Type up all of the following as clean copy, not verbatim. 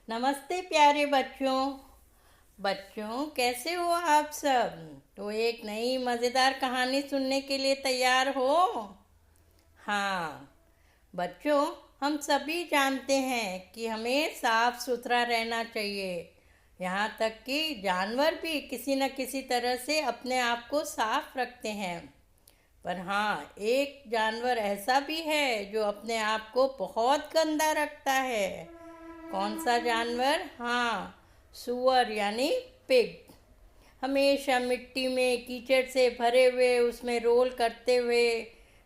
नमस्ते प्यारे बच्चों। बच्चों कैसे हो आप सब? तो एक नई मज़ेदार कहानी सुनने के लिए तैयार हो? हाँ बच्चों, हम सभी जानते हैं कि हमें साफ सुथरा रहना चाहिए। यहाँ तक कि जानवर भी किसी न किसी तरह से अपने आप को साफ रखते हैं। पर हाँ, एक जानवर ऐसा भी है जो अपने आप को बहुत गंदा रखता है। कौन सा जानवर? हाँ, सूअर यानी पिग। हमेशा मिट्टी में कीचड़ से भरे हुए उसमें रोल करते हुए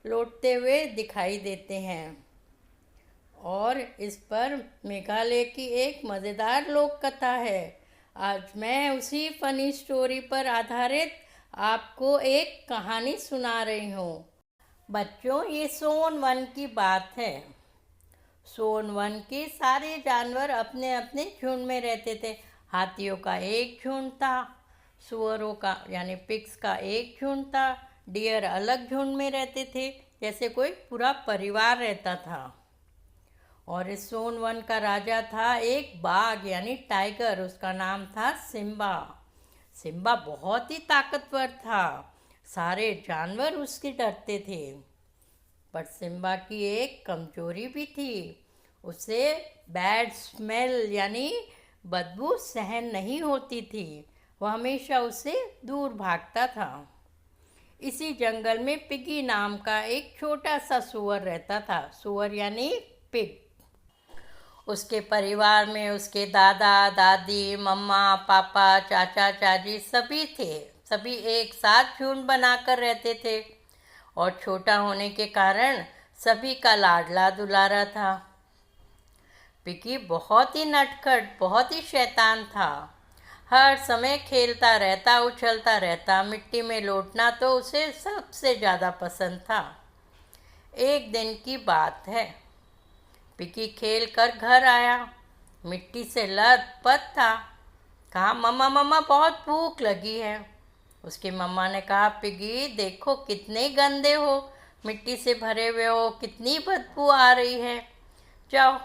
लौटते हुए दिखाई देते हैं। और इस पर मेघालय की एक मज़ेदार लोक कथा है। आज मैं उसी फनी स्टोरी पर आधारित आपको एक कहानी सुना रही हूँ। बच्चों, ये सोन वन की बात है। सोन वन के सारे जानवर अपने अपने झुंड में रहते थे। हाथियों का एक झुंड था, सुअरों का यानी पिग्स का एक झुंड था, डियर अलग झुंड में रहते थे, जैसे कोई पूरा परिवार रहता था। और इस सोन वन का राजा था एक बाघ यानी टाइगर। उसका नाम था सिम्बा। सिम्बा बहुत ही ताकतवर था। सारे जानवर उससे डरते थे। पर सिम्बा की एक कमजोरी भी थी। उसे बैड स्मेल यानी बदबू सहन नहीं होती थी। वह हमेशा उससे दूर भागता था। इसी जंगल में पिगी नाम का एक छोटा सा सुअर रहता था। सुअर यानी पिग। उसके परिवार में उसके दादा दादी, मम्मा पापा, चाचा चाची सभी थे। सभी एक साथ झुंड बनाकर रहते थे और छोटा होने के कारण सभी का लाडला दुलारा था। पिकी बहुत ही नटखट, बहुत ही शैतान था। हर समय खेलता रहता, उछलता रहता। मिट्टी में लौटना तो उसे सबसे ज़्यादा पसंद था। एक दिन की बात है, पिकी खेल कर घर आया। मिट्टी से लथपथ था। कहा, मम्मा मम्मा बहुत भूख लगी है। उसकी मम्मा ने कहा, पिगी देखो कितने गंदे हो, मिट्टी से भरे हुए हो, कितनी बदबू आ रही है। जाओ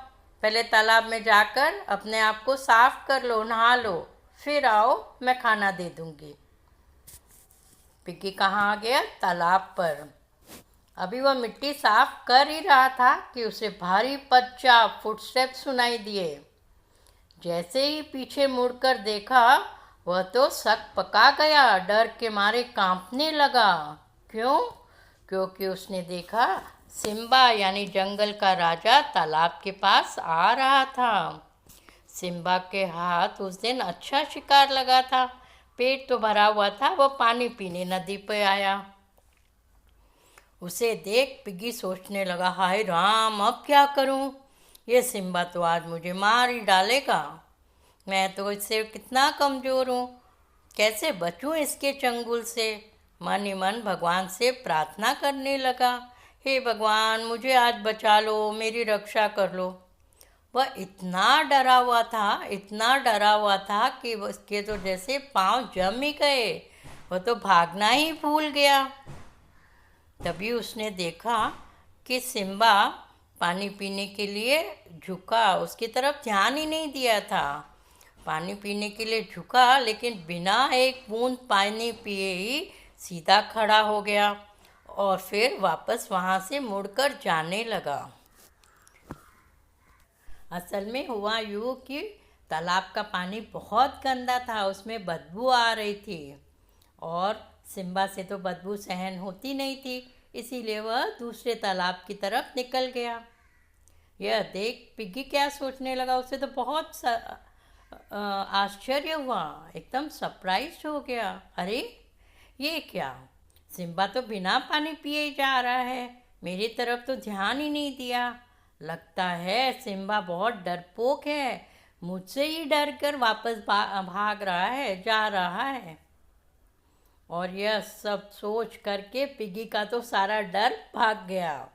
पहले तालाब में जाकर अपने आप को साफ कर लो, नहा लो, फिर आओ, मैं खाना दे दूंगी। पिगी कहाँ आ गया? तालाब पर। अभी वह मिट्टी साफ कर ही रहा था कि उसे भारी पच्चा फुटस्टेप सुनाई दिए। जैसे ही पीछे मुड़कर देखा, वह तो सक पका गया, डर के मारे कांपने लगा। क्यों? क्योंकि उसने देखा सिम्बा यानी जंगल का राजा तालाब के पास आ रहा था। सिम्बा के हाथ उस दिन अच्छा शिकार लगा था। पेट तो भरा हुआ था। वह पानी पीने नदी पे आया। उसे देख पिग्गी सोचने लगा, हाय राम, अब क्या करूं? ये सिम्बा तो आज मुझे मार ही डालेगा। मैं तो इससे कितना कमज़ोर हूँ। कैसे बचूं इसके चंगुल से? मन ही मन भगवान से प्रार्थना करने लगा, हे भगवान, मुझे आज बचा लो, मेरी रक्षा कर लो। वह इतना डरा हुआ था, इतना डरा हुआ था कि उसके तो जैसे पाँव जम ही गए। वह तो भागना ही भूल गया। तभी उसने देखा कि सिम्बा पानी पीने के लिए झुका। उसकी तरफ ध्यान ही नहीं दिया था। पानी पीने के लिए झुका, लेकिन बिना एक बूंद पानी पिए ही सीधा खड़ा हो गया और फिर वापस वहाँ से मुड़कर जाने लगा। असल में हुआ यूँ कि तालाब का पानी बहुत गंदा था, उसमें बदबू आ रही थी और सिम्बा से तो बदबू सहन होती नहीं थी, इसीलिए वह दूसरे तालाब की तरफ निकल गया। यह देख पिग्गी क्या सोचने लगा, उसे तो बहुत आश्चर्य हुआ, एकदम सरप्राइज हो गया। अरे ये क्या? सिम्बा तो बिना पानी पिए ही जा रहा है, मेरी तरफ तो ध्यान ही नहीं दिया। लगता है सिम्बा बहुत डरपोक है, मुझसे ही डर कर वापस भाग रहा है, जा रहा है। और यह सब सोच करके पिगी का तो सारा डर भाग गया।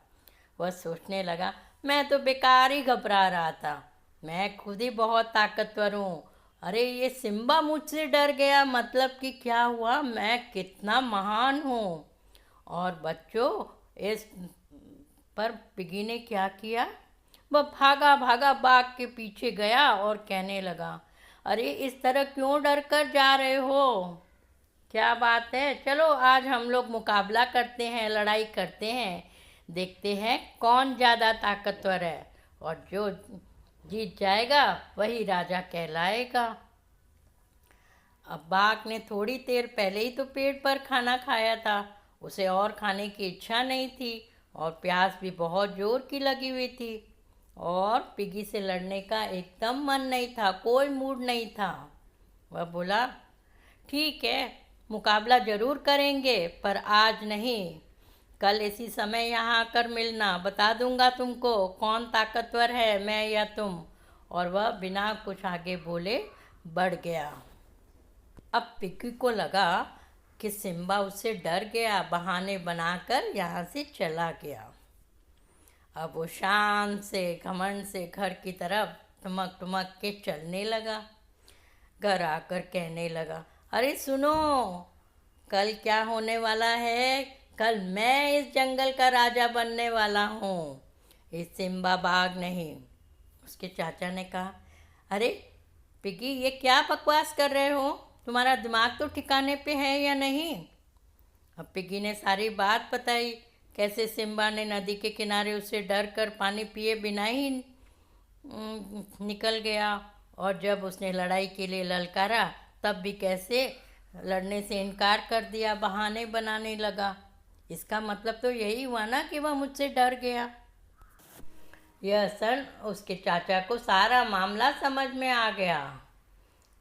वह सोचने लगा, मैं तो बेकार ही घबरा रहा था, मैं खुद ही बहुत ताकतवर हूँ। अरे ये सिम्बा मुझसे डर गया, मतलब कि क्या हुआ, मैं कितना महान हूँ। और बच्चों, इस पर पिगी ने क्या किया? वह भागा भागा बाघ के पीछे गया और कहने लगा, अरे इस तरह क्यों डर कर जा रहे हो? क्या बात है, चलो आज हम लोग मुकाबला करते हैं, लड़ाई करते हैं, देखते हैं कौन ज़्यादा ताकतवर है, और जो जीत जाएगा वही राजा कहलाएगा। अब बाघ ने थोड़ी देर पहले ही तो पेड़ पर खाना खाया था, उसे और खाने की इच्छा नहीं थी और प्यास भी बहुत जोर की लगी हुई थी, और पिगी से लड़ने का एकदम मन नहीं था, कोई मूड नहीं था। वह बोला, ठीक है, मुकाबला जरूर करेंगे पर आज नहीं, कल इसी समय यहाँ आकर मिलना, बता दूंगा तुमको कौन ताकतवर है, मैं या तुम। और वह बिना कुछ आगे बोले बढ़ गया। अब पिग्गी को लगा कि सिम्बा उससे डर गया, बहाने बनाकर यहाँ से चला गया। अब वो शान से घमंड से घर की तरफ टुमक टुमक के चलने लगा। घर आकर कहने लगा, अरे सुनो, कल क्या होने वाला है? कल मैं इस जंगल का राजा बनने वाला हूँ, इस सिम्बा बाघ नहीं। उसके चाचा ने कहा, अरे पिगी, ये क्या बकवास कर रहे हो? तुम्हारा दिमाग तो ठिकाने पे है या नहीं? अब पिगी ने सारी बात बताई, कैसे सिम्बा ने नदी के किनारे उससे डर कर पानी पिए बिना ही निकल गया, और जब उसने लड़ाई के लिए ललकारा तब भी कैसे लड़ने से इनकार कर दिया, बहाने बनाने लगा। इसका मतलब तो यही हुआ ना कि वह मुझसे डर गया। यह सन उसके चाचा को सारा मामला समझ में आ गया।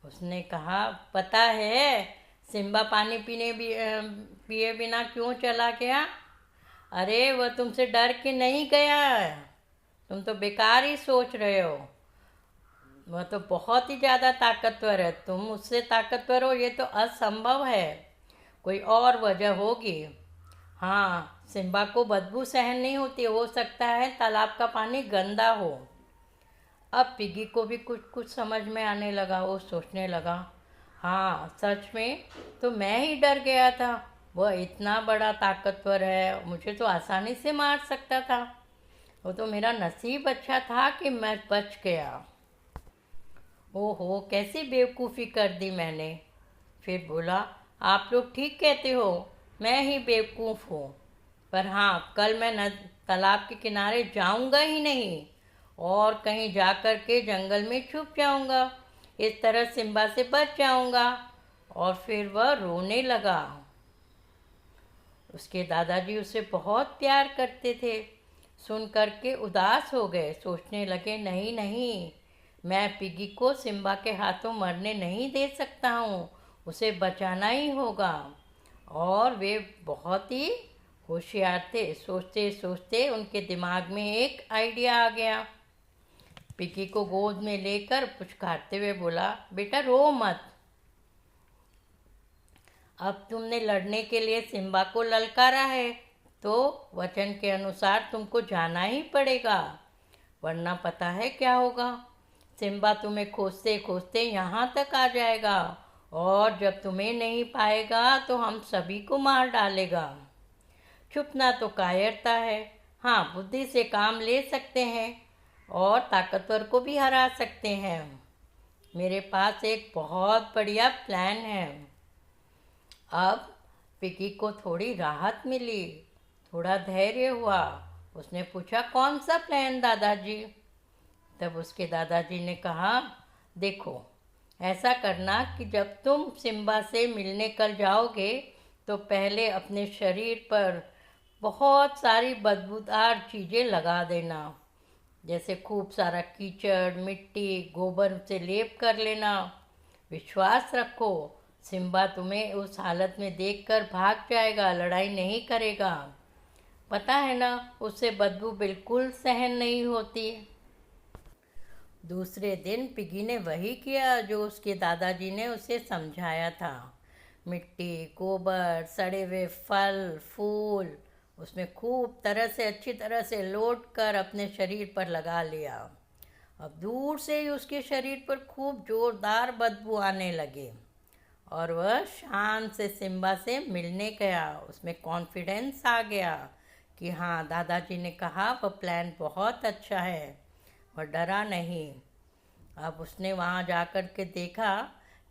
उसने कहा, पता है सिम्बा पानी पिए बिना क्यों चला गया? अरे वह तुमसे डर के नहीं गया, तुम तो बेकार ही सोच रहे हो। वह तो बहुत ही ज़्यादा ताकतवर है, तुम उससे ताकतवर हो ये तो असंभव है, कोई और वजह होगी। हाँ, सिम्बा को बदबू सहन नहीं होती, हो सकता है तालाब का पानी गंदा हो। अब पिगी को भी कुछ कुछ समझ में आने लगा। वो सोचने लगा, हाँ सच में तो मैं ही डर गया था, वह इतना बड़ा ताकतवर है, मुझे तो आसानी से मार सकता था। वो तो मेरा नसीब अच्छा था कि मैं बच गया। ओहो, कैसी बेवकूफ़ी कर दी मैंने। फिर बोला, आप लोग ठीक कहते हो, मैं ही बेवकूफ़ हूँ, पर हाँ कल मैं तालाब के किनारे जाऊँगा ही नहीं, और कहीं जाकर के जंगल में छुप जाऊँगा, इस तरह सिम्बा से बच जाऊँगा। और फिर वह रोने लगा। उसके दादाजी उसे बहुत प्यार करते थे, सुन करके उदास हो गए, सोचने लगे, नहीं नहीं, मैं पिगी को सिम्बा के हाथों मरने नहीं दे सकता हूँ, उसे बचाना ही होगा। और वे बहुत ही होशियार थे, सोचते सोचते उनके दिमाग में एक आइडिया आ गया। पिगी को गोद में लेकर पुचकारते हुए बोला, बेटा रो मत, अब तुमने लड़ने के लिए सिम्बा को ललकारा है तो वचन के अनुसार तुमको जाना ही पड़ेगा, वरना पता है क्या होगा, सिम्बा तुम्हें खोजते खोजते यहाँ तक आ जाएगा, और जब तुम्हें नहीं पाएगा तो हम सभी को मार डालेगा। छुपना तो कायरता है, हाँ बुद्धि से काम ले सकते हैं और ताकतवर को भी हरा सकते हैं। मेरे पास एक बहुत बढ़िया प्लान है। अब पिगी को थोड़ी राहत मिली, थोड़ा धैर्य हुआ। उसने पूछा, कौन सा प्लान दादाजी? तब उसके दादाजी ने कहा, देखो ऐसा करना कि जब तुम सिम्बा से मिलने कल जाओगे तो पहले अपने शरीर पर बहुत सारी बदबूदार चीज़ें लगा देना, जैसे खूब सारा कीचड़, मिट्टी, गोबर से लेप कर लेना। विश्वास रखो, सिम्बा तुम्हें उस हालत में देखकर भाग जाएगा, लड़ाई नहीं करेगा। पता है ना, उससे बदबू बिल्कुल सहन नहीं होती। दूसरे दिन पिगी ने वही किया जो उसके दादाजी ने उसे समझाया था। मिट्टी, गोबर, सड़े हुए फल फूल उसमें खूब तरह से अच्छी तरह से लौट कर अपने शरीर पर लगा लिया। अब दूर से ही उसके शरीर पर खूब जोरदार बदबू आने लगे और वह शान से सिम्बा से मिलने गया। उसमें कॉन्फिडेंस आ गया कि हाँ, दादाजी ने कहा वह प्लान बहुत अच्छा है, वह डरा नहीं। अब उसने वहाँ जाकर के देखा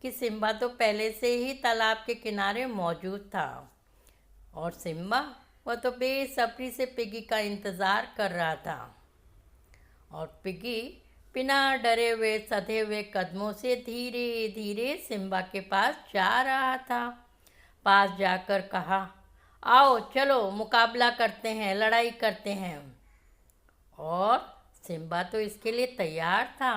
कि सिम्बा तो पहले से ही तालाब के किनारे मौजूद था, और सिम्बा वह तो बेसब्री से पिगी का इंतज़ार कर रहा था। और पिगी बिना डरे हुए सधे हुए कदमों से धीरे धीरे सिम्बा के पास जा रहा था। पास जाकर कहा, आओ चलो मुकाबला करते हैं, लड़ाई करते हैं। और सिम्बा तो इसके लिए तैयार था।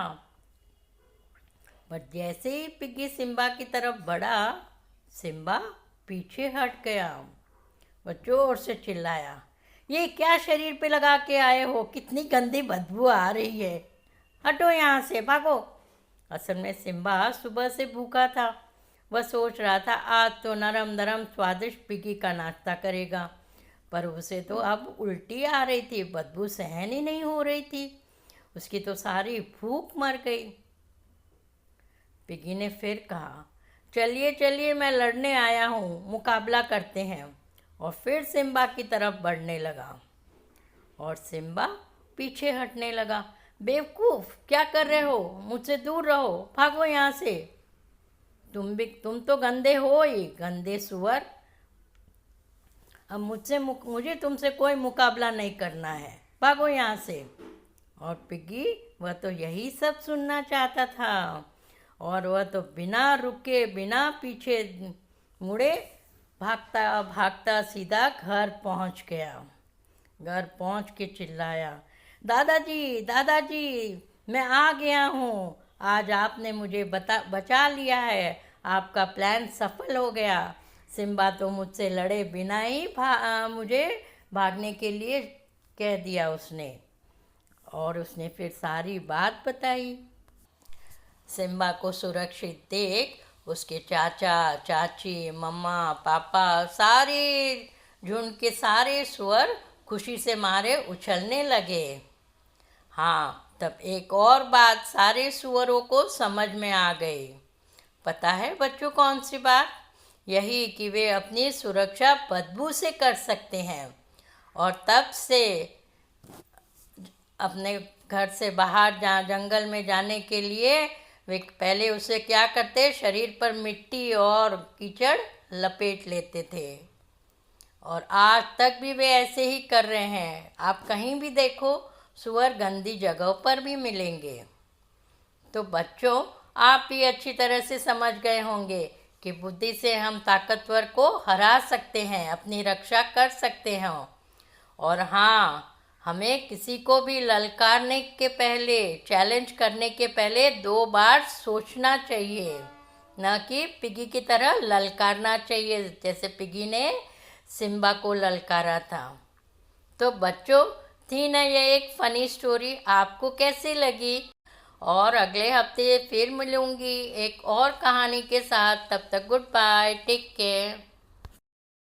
पर जैसे ही पिग्गी सिम्बा की तरफ बढ़ा, सिम्बा पीछे हट गया। वह जोर से चिल्लाया, ये क्या शरीर पे लगा के आए हो? कितनी गंदी बदबू आ रही है, हटो यहाँ से, भागो। असल में सिम्बा सुबह से भूखा था। वह सोच रहा था आज तो नरम नरम स्वादिष्ट पिग्गी का नाश्ता करेगा, पर उसे तो अब उल्टी आ रही थी, बदबू सहन ही नहीं हो रही थी। उसकी तो सारी भूख मर गई। पिग्गी ने फिर कहा, चलिए चलिए, मैं लड़ने आया हूँ, मुकाबला करते हैं। और फिर सिम्बा की तरफ बढ़ने लगा, और सिम्बा पीछे हटने लगा। बेवकूफ़, क्या कर रहे हो? मुझसे दूर रहो, भागो यहाँ से। तुम तो गंदे हो ही, गंदे सुअर। अब मुझे तुमसे कोई मुकाबला नहीं करना है, भागो यहाँ से। और पिग्गी वह तो यही सब सुनना चाहता था, और वह तो बिना रुके बिना पीछे मुड़े भागता भागता सीधा घर पहुंच गया। घर पहुंच के चिल्लाया, दादाजी दादाजी, मैं आ गया हूँ, आज आपने मुझे बचा लिया है, आपका प्लान सफल हो गया। सिम्बा तो मुझसे लड़े बिना ही मुझे भागने के लिए कह दिया उसने। और उसने फिर सारी बात बताई। सिम्बा को सुरक्षित देख उसके चाचा चाची, मम्मा पापा, सारे झुंड के सारे सुअर खुशी से मारे उछलने लगे। हाँ, तब एक और बात सारे सुअरों को समझ में आ गई। पता है बच्चों कौन सी बात? यही कि वे अपनी सुरक्षा बदबू से कर सकते हैं। और तब से अपने घर से बाहर जंगल में जाने के लिए वे पहले उसे क्या करते, शरीर पर मिट्टी और कीचड़ लपेट लेते थे। और आज तक भी वे ऐसे ही कर रहे हैं। आप कहीं भी देखो, सुअर गंदी जगहों पर भी मिलेंगे। तो बच्चों, आप भी अच्छी तरह से समझ गए होंगे कि बुद्धि से हम ताकतवर को हरा सकते हैं, अपनी रक्षा कर सकते हैं। और हाँ, हमें किसी को भी ललकारने के पहले, चैलेंज करने के पहले 2 बार सोचना चाहिए, न कि पिगी की तरह ललकारना चाहिए जैसे पिगी ने सिम्बा को ललकारा था। तो बच्चों, थी ना ये एक फ़नी स्टोरी? आपको कैसी लगी? और अगले हफ्ते फिर मिलूंगी एक और कहानी के साथ। तब तक गुड बाय, टेक केयर।